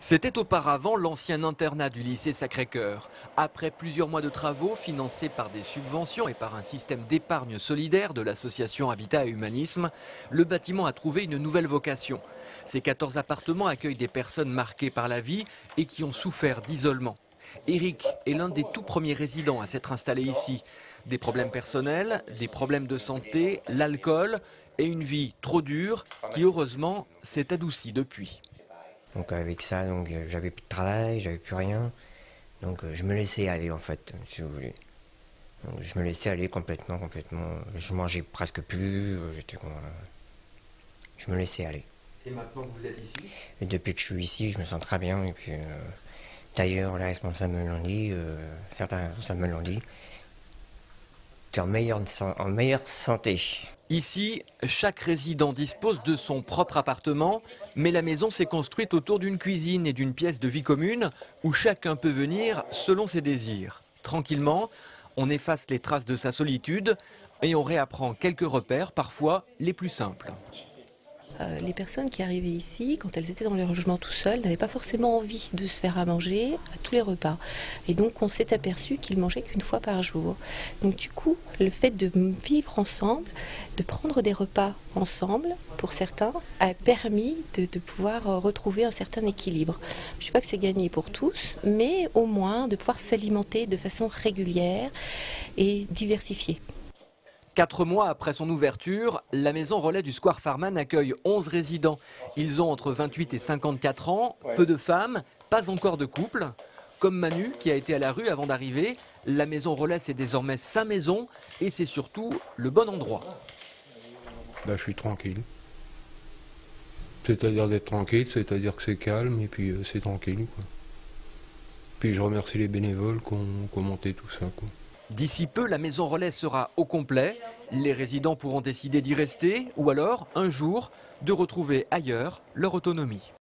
C'était auparavant l'ancien internat du lycée Sacré-Cœur. Après plusieurs mois de travaux financés par des subventions et par un système d'épargne solidaire de l'association Habitat et Humanisme, le bâtiment a trouvé une nouvelle vocation. Ces 14 appartements accueillent des personnes marquées par la vie et qui ont souffert d'isolement. Eric est l'un des tout premiers résidents à s'être installé ici. Des problèmes personnels, des problèmes de santé, l'alcool et une vie trop dure qui heureusement s'est adoucie depuis. Donc avec ça, j'avais plus de travail, j'avais plus rien. Donc je me laissais aller en fait, si vous voulez. Donc, je me laissais aller complètement. Je mangeais presque plus, je me laissais aller. Et maintenant que vous êtes ici? Et depuis que je suis ici, je me sens très bien. Et puis d'ailleurs, les responsables me l'ont dit, certains responsables me l'ont dit. Tu es en meilleure santé. Ici, chaque résident dispose de son propre appartement, mais la maison s'est construite autour d'une cuisine et d'une pièce de vie commune où chacun peut venir selon ses désirs. Tranquillement, on efface les traces de sa solitude et on réapprend quelques repères, parfois les plus simples. Les personnes qui arrivaient ici, quand elles étaient dans leur logement tout seules, n'avaient pas forcément envie de se faire à manger à tous les repas. Et donc on s'est aperçu qu'ils mangeaient qu'une fois par jour. Donc du coup, le fait de vivre ensemble, de prendre des repas ensemble, pour certains, a permis de pouvoir retrouver un certain équilibre. Je ne dis pas que c'est gagné pour tous, mais au moins de pouvoir s'alimenter de façon régulière et diversifiée. 4 mois après son ouverture, la maison relais du Square Farman accueille 11 résidents. Ils ont entre 28 et 54 ans, peu de femmes, pas encore de couple. Comme Manu, qui a été à la rue avant d'arriver, la maison relais c'est désormais sa maison et c'est surtout le bon endroit. Je suis tranquille. C'est-à-dire d'être tranquille, c'est-à-dire que c'est calme et puis c'est tranquille, quoi. Puis je remercie les bénévoles qui ont monté tout ça, quoi. D'ici peu, la maison relais sera au complet. Les résidents pourront décider d'y rester ou alors, un jour, de retrouver ailleurs leur autonomie.